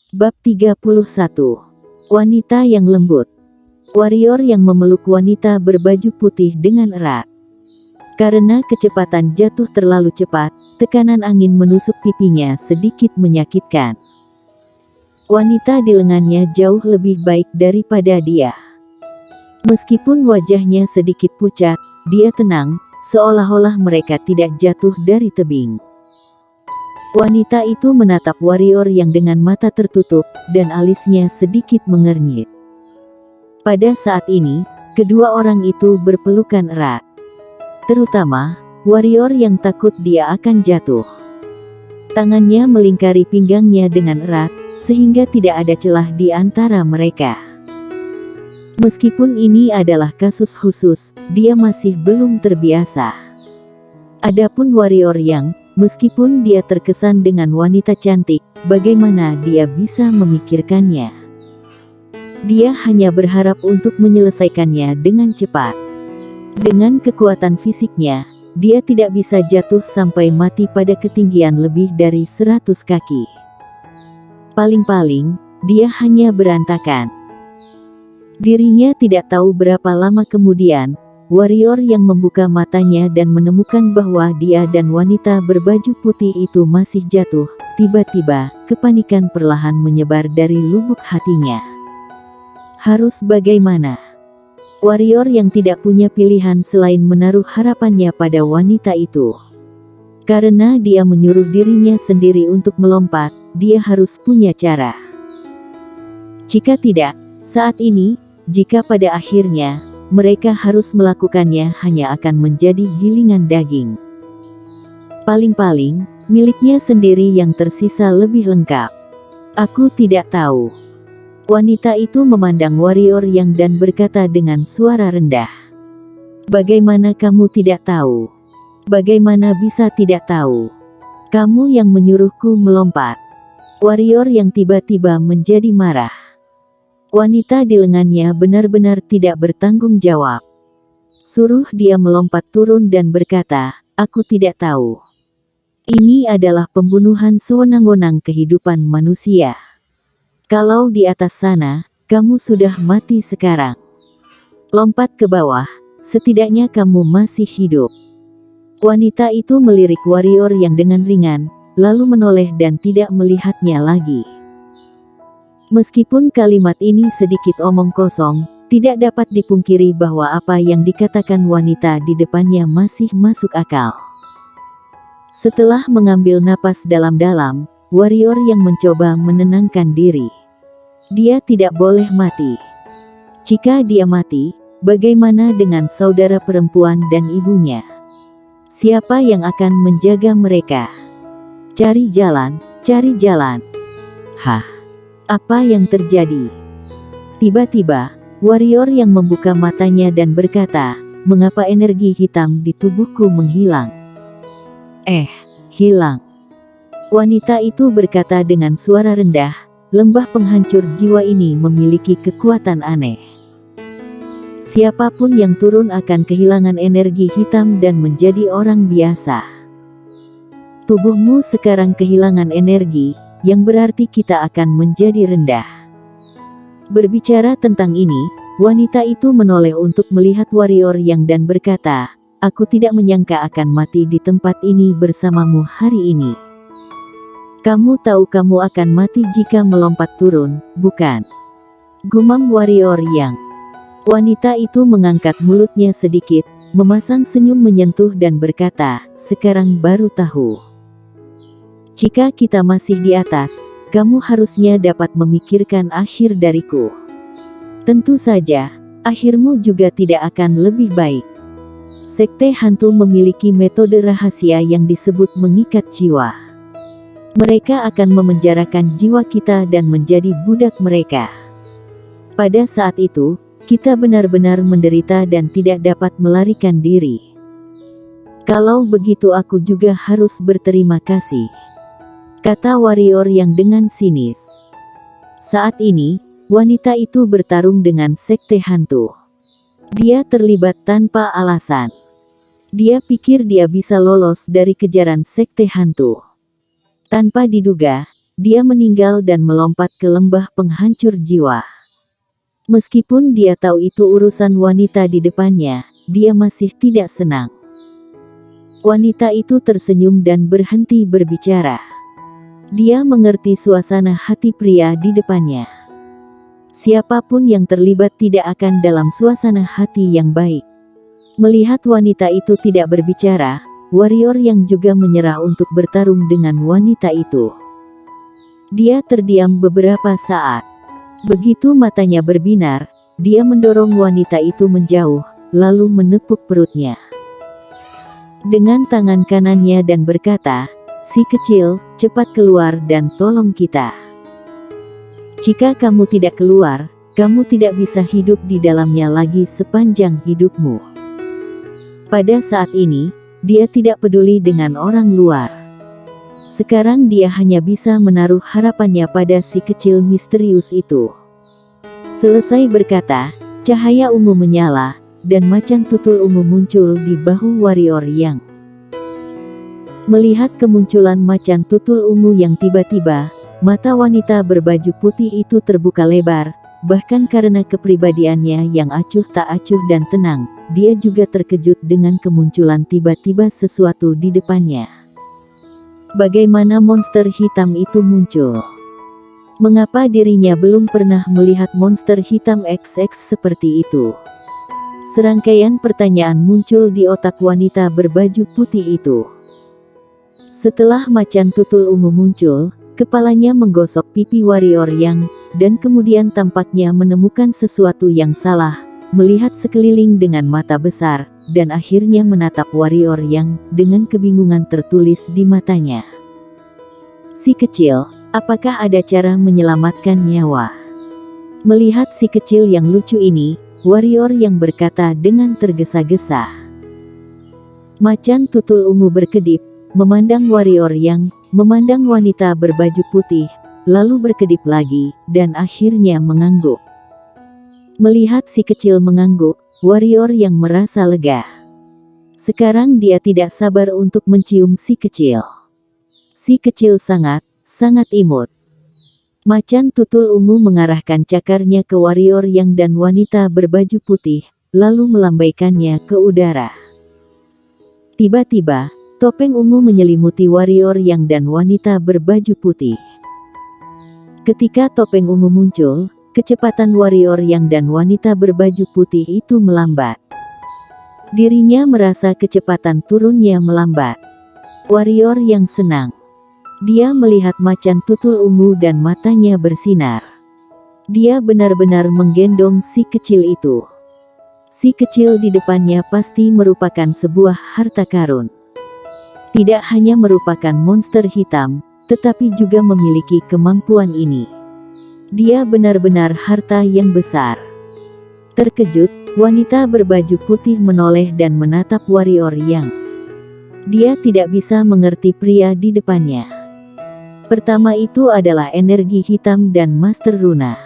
Bab 31. Wanita yang lembut. Warrior yang memeluk wanita berbaju putih dengan erat. Karena kecepatan jatuh terlalu cepat, tekanan angin menusuk pipinya sedikit menyakitkan. Wanita di lengannya jauh lebih baik daripada dia. Meskipun wajahnya sedikit pucat, dia tenang, seolah-olah mereka tidak jatuh dari tebing. Wanita itu menatap warrior yang dengan mata tertutup, dan alisnya sedikit mengernyit. Pada saat ini, kedua orang itu berpelukan erat. Terutama, warrior yang takut dia akan jatuh. Tangannya melingkari pinggangnya dengan erat, sehingga tidak ada celah di antara mereka. Meskipun ini adalah kasus khusus, dia masih belum terbiasa. Adapun warrior yang, meskipun dia terkesan dengan wanita cantik, bagaimana dia bisa memikirkannya? Dia hanya berharap untuk menyelesaikannya dengan cepat. Dengan kekuatan fisiknya, dia tidak bisa jatuh sampai mati pada ketinggian lebih dari 100 kaki. Paling-paling, dia hanya berantakan. Dirinya tidak tahu berapa lama kemudian, warrior yang membuka matanya dan menemukan bahwa dia dan wanita berbaju putih itu masih jatuh. Tiba-tiba, kepanikan perlahan menyebar dari lubuk hatinya. Harus bagaimana? Warrior yang tidak punya pilihan selain menaruh harapannya pada wanita itu. Karena dia menyuruh dirinya sendiri untuk melompat, dia harus punya cara. Jika tidak, saat ini, jika pada akhirnya mereka harus melakukannya, hanya akan menjadi gilingan daging. Paling-paling, miliknya sendiri yang tersisa lebih lengkap. Aku tidak tahu. Wanita itu memandang warrior yang dan berkata dengan suara rendah. Bagaimana kamu tidak tahu? Bagaimana bisa tidak tahu? Kamu yang menyuruhku melompat. Warrior yang tiba-tiba menjadi marah. Wanita di lengannya benar-benar tidak bertanggung jawab. Suruh dia melompat turun dan berkata, aku tidak tahu. Ini adalah pembunuhan sewenang-wenang kehidupan manusia. Kalau di atas sana, kamu sudah mati sekarang. Lompat ke bawah, setidaknya kamu masih hidup. Wanita itu melirik warrior yang dengan ringan, lalu menoleh dan tidak melihatnya lagi. Meskipun kalimat ini sedikit omong kosong, tidak dapat dipungkiri bahwa apa yang dikatakan wanita di depannya masih masuk akal. Setelah mengambil napas dalam-dalam, warrior yang mencoba menenangkan diri. Dia tidak boleh mati. Jika dia mati, bagaimana dengan saudara perempuan dan ibunya? Siapa yang akan menjaga mereka? Cari jalan, cari jalan. Hah? Apa yang terjadi? Tiba-tiba, warrior yang membuka matanya dan berkata, mengapa energi hitam di tubuhku menghilang? Hilang. Wanita itu berkata dengan suara rendah, lembah penghancur jiwa ini memiliki kekuatan aneh. Siapapun yang turun akan kehilangan energi hitam dan menjadi orang biasa. Tubuhmu sekarang kehilangan energi, yang berarti kita akan menjadi rendah. Berbicara tentang ini, wanita itu menoleh untuk melihat warrior yang dan berkata, aku tidak menyangka akan mati di tempat ini bersamamu hari ini. Kamu tahu kamu akan mati jika melompat turun, bukan? Gumam warrior yang. Wanita itu mengangkat mulutnya sedikit, memasang senyum menyentuh dan berkata, sekarang baru tahu. Jika kita masih di atas, kamu harusnya dapat memikirkan akhir dariku. Tentu saja, akhirmu juga tidak akan lebih baik. Sekte hantu memiliki metode rahasia yang disebut mengikat jiwa. Mereka akan memenjarakan jiwa kita dan menjadi budak mereka. Pada saat itu, kita benar-benar menderita dan tidak dapat melarikan diri. Kalau begitu aku juga harus berterima kasih, kata warrior yang dengan sinis. Saat ini, wanita itu bertarung dengan sekte hantu. Dia terlibat tanpa alasan. Dia pikir dia bisa lolos dari kejaran sekte hantu. Tanpa diduga, dia meninggal dan melompat ke lembah penghancur jiwa. Meskipun dia tahu itu urusan wanita di depannya, dia masih tidak senang. Wanita itu tersenyum dan berhenti berbicara. Dia mengerti suasana hati pria di depannya. Siapapun yang terlibat tidak akan dalam suasana hati yang baik. Melihat wanita itu tidak berbicara, warrior yang juga menyerah untuk bertarung dengan wanita itu. Dia terdiam beberapa saat. Begitu matanya berbinar, dia mendorong wanita itu menjauh, lalu menepuk perutnya dengan tangan kanannya dan berkata, "Si kecil, cepat keluar dan tolong kita. Jika kamu tidak keluar, kamu tidak bisa hidup di dalamnya lagi sepanjang hidupmu." Pada saat ini, dia tidak peduli dengan orang luar. Sekarang dia hanya bisa menaruh harapannya pada si kecil misterius itu. Selesai berkata, cahaya ungu menyala, dan macan tutul ungu muncul di bahu warrior yang. Melihat kemunculan macan tutul ungu yang tiba-tiba, mata wanita berbaju putih itu terbuka lebar, bahkan karena kepribadiannya yang acuh tak acuh dan tenang, dia juga terkejut dengan kemunculan tiba-tiba sesuatu di depannya. Bagaimana monster hitam itu muncul? Mengapa dirinya belum pernah melihat monster hitam XX seperti itu? Serangkaian pertanyaan muncul di otak wanita berbaju putih itu. Setelah macan tutul ungu muncul, kepalanya menggosok pipi warrior yang, dan kemudian tampaknya menemukan sesuatu yang salah, melihat sekeliling dengan mata besar, dan akhirnya menatap warrior yang, dengan kebingungan tertulis di matanya. Si kecil, apakah ada cara menyelamatkan nyawa? Melihat si kecil yang lucu ini, warrior yang berkata dengan tergesa-gesa. Macan tutul ungu berkedip, memandang warrior yang, memandang wanita berbaju putih, lalu berkedip lagi, dan akhirnya mengangguk. Melihat si kecil mengangguk, warrior yang merasa lega. Sekarang dia tidak sabar untuk mencium si kecil. Si kecil sangat imut. Macan tutul ungu mengarahkan cakarnya ke warrior yang dan wanita berbaju putih, lalu melambaikannya ke udara. Tiba-tiba, topeng ungu menyelimuti warrior yang dan wanita berbaju putih. Ketika topeng ungu muncul, kecepatan warrior yang dan wanita berbaju putih itu melambat. Dirinya merasa kecepatan turunnya melambat. Warrior yang senang. Dia melihat macan tutul ungu dan matanya bersinar. Dia benar-benar menggendong si kecil itu. Si kecil di depannya pasti merupakan sebuah harta karun. Tidak hanya merupakan monster hitam, tetapi juga memiliki kemampuan ini. Dia benar-benar harta yang besar. Terkejut, wanita berbaju putih menoleh dan menatap warrior yang. Dia tidak bisa mengerti pria di depannya. Pertama itu adalah energi hitam dan master runa.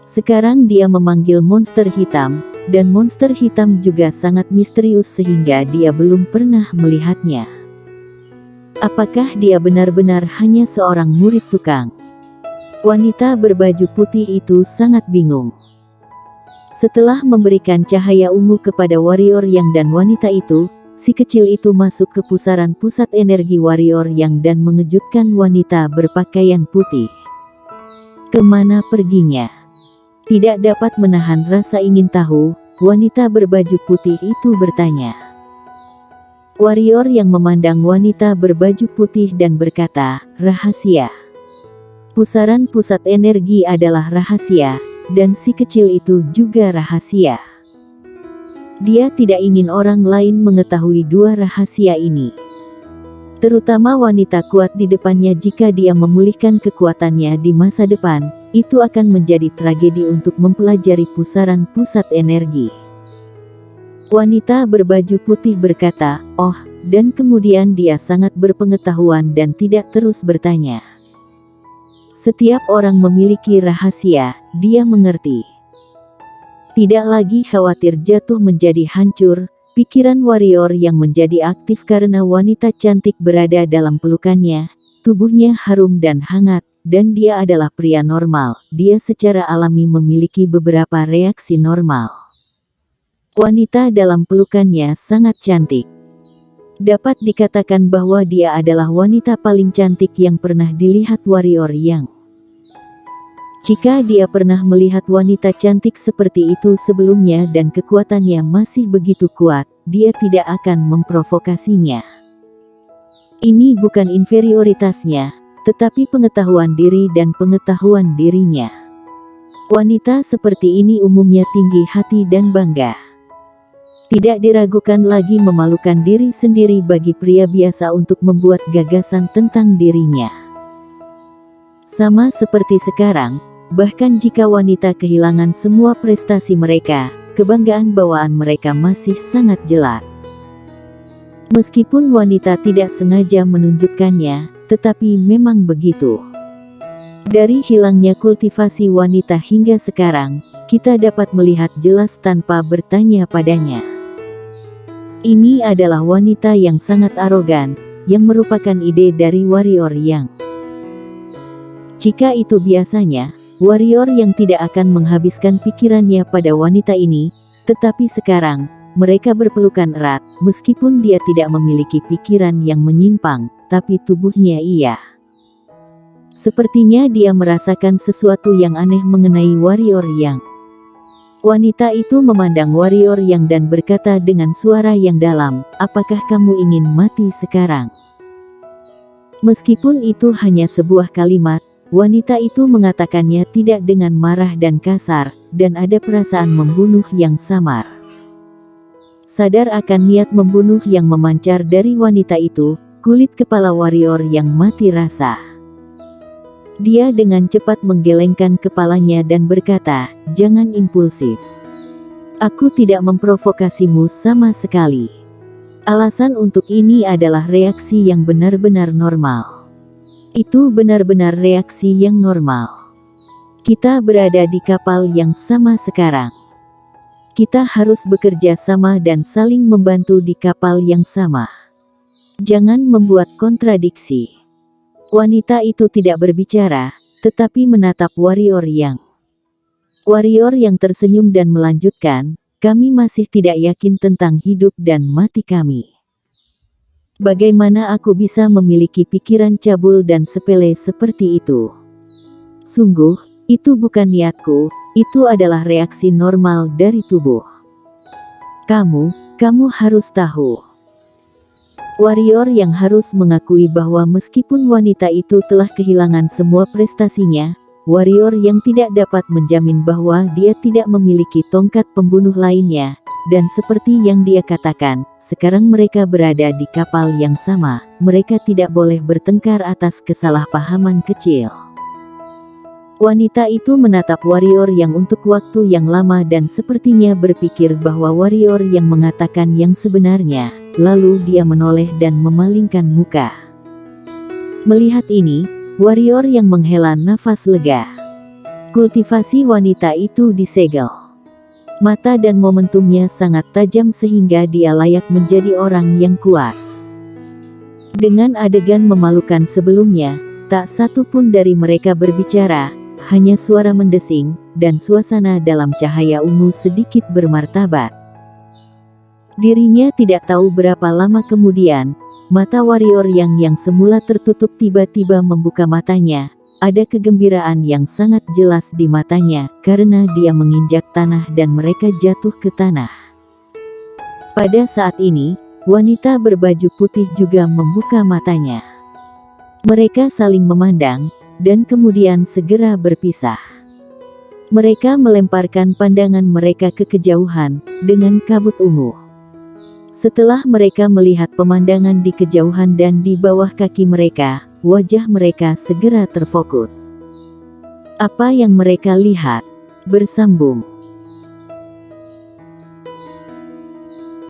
Sekarang dia memanggil monster hitam, dan monster hitam juga sangat misterius sehingga dia belum pernah melihatnya. Apakah dia benar-benar hanya seorang murid tukang? Wanita berbaju putih itu sangat bingung. Setelah memberikan cahaya ungu kepada warrior yang dan wanita itu, si kecil itu masuk ke pusaran pusat energi warrior yang dan mengejutkan wanita berpakaian putih. Kemana perginya? Tidak dapat menahan rasa ingin tahu, wanita berbaju putih itu bertanya. Warrior yang memandang wanita berbaju putih dan berkata, rahasia. Pusaran pusat energi adalah rahasia, dan si kecil itu juga rahasia. Dia tidak ingin orang lain mengetahui dua rahasia ini. Terutama wanita kuat di depannya. Jika dia memulihkan kekuatannya di masa depan, itu akan menjadi tragedi untuk mempelajari pusaran pusat energi. Wanita berbaju putih berkata, oh, dan kemudian dia sangat berpengetahuan dan tidak terus bertanya. Setiap orang memiliki rahasia, dia mengerti. Tidak lagi khawatir jatuh menjadi hancur, pikiran warrior yang menjadi aktif karena wanita cantik berada dalam pelukannya, Tubuhnya harum dan hangat, dan dia adalah pria normal. Dia secara alami memiliki beberapa reaksi normal. Wanita dalam pelukannya sangat cantik. Dapat dikatakan bahwa dia adalah wanita paling cantik yang pernah dilihat warrior Yang. Jika dia pernah melihat wanita cantik seperti itu sebelumnya dan kekuatannya masih begitu kuat, dia tidak akan memprovokasinya. Ini bukan inferioritasnya, tetapi pengetahuan diri dan pengetahuan dirinya. Wanita seperti ini umumnya tinggi hati dan bangga. Tidak diragukan lagi memalukan diri sendiri bagi pria biasa untuk membuat gagasan tentang dirinya. Sama seperti sekarang, bahkan jika wanita kehilangan semua prestasi mereka, kebanggaan bawaan mereka masih sangat jelas. Meskipun wanita tidak sengaja menunjukkannya, tetapi memang begitu. Dari hilangnya kultivasi wanita hingga sekarang, kita dapat melihat jelas tanpa bertanya padanya. Ini adalah wanita yang sangat arogan, yang merupakan ide dari warrior Yang. Jika itu biasanya, warrior yang tidak akan menghabiskan pikirannya pada wanita ini, tetapi sekarang, mereka berpelukan erat, meskipun dia tidak memiliki pikiran yang menyimpang, tapi tubuhnya iya. Sepertinya dia merasakan sesuatu yang aneh mengenai warrior Yang. Wanita itu memandang warrior Yang dan berkata dengan suara yang dalam, "Apakah kamu ingin mati sekarang?" Meskipun itu hanya sebuah kalimat, wanita itu mengatakannya tidak dengan marah dan kasar, dan ada perasaan membunuh yang samar. Sadar akan niat membunuh yang memancar dari wanita itu, kulit kepala warrior Yang mati rasa. Dia dengan cepat menggelengkan kepalanya dan berkata, "Jangan impulsif. Aku tidak memprovokasimu sama sekali." Alasan untuk ini adalah reaksi yang benar-benar normal. Itu benar-benar reaksi yang normal. Kita berada di kapal yang sama sekarang. Kita harus bekerja sama dan saling membantu di kapal yang sama. Jangan membuat kontradiksi. Wanita itu tidak berbicara, tetapi menatap warrior Yang. Warrior Yang tersenyum dan melanjutkan, "Kami masih tidak yakin tentang hidup dan mati kami. Bagaimana aku bisa memiliki pikiran cabul dan sepele seperti itu? Sungguh, itu bukan niatku. Itu adalah reaksi normal dari tubuh. Kamu harus tahu." Warrior Yang harus mengakui bahwa meskipun wanita itu telah kehilangan semua prestasinya, warrior Yang tidak dapat menjamin bahwa dia tidak memiliki tongkat pembunuh lainnya, dan seperti yang dia katakan, sekarang mereka berada di kapal yang sama, mereka tidak boleh bertengkar atas kesalahpahaman kecil. Wanita itu menatap warrior Yang untuk waktu yang lama dan sepertinya berpikir bahwa warrior Yang mengatakan yang sebenarnya, lalu dia menoleh dan memalingkan muka. Melihat ini, warrior Yang menghela nafas lega. Kultivasi wanita itu disegel. Mata dan momentumnya sangat tajam sehingga dia layak menjadi orang yang kuat. Dengan adegan memalukan sebelumnya, tak satu pun dari mereka berbicara, hanya suara mendesing, dan suasana dalam cahaya ungu sedikit bermartabat. Dirinya tidak tahu berapa lama kemudian, mata warrior yang semula tertutup tiba-tiba membuka matanya. Ada kegembiraan yang sangat jelas di matanya, karena dia menginjak tanah dan mereka jatuh ke tanah. Pada saat ini, wanita berbaju putih juga membuka matanya. Mereka saling memandang, dan kemudian segera berpisah. Mereka melemparkan pandangan mereka ke kejauhan, dengan kabut ungu. Setelah mereka melihat pemandangan di kejauhan dan di bawah kaki mereka, wajah mereka segera terfokus. Apa yang mereka lihat? Bersambung.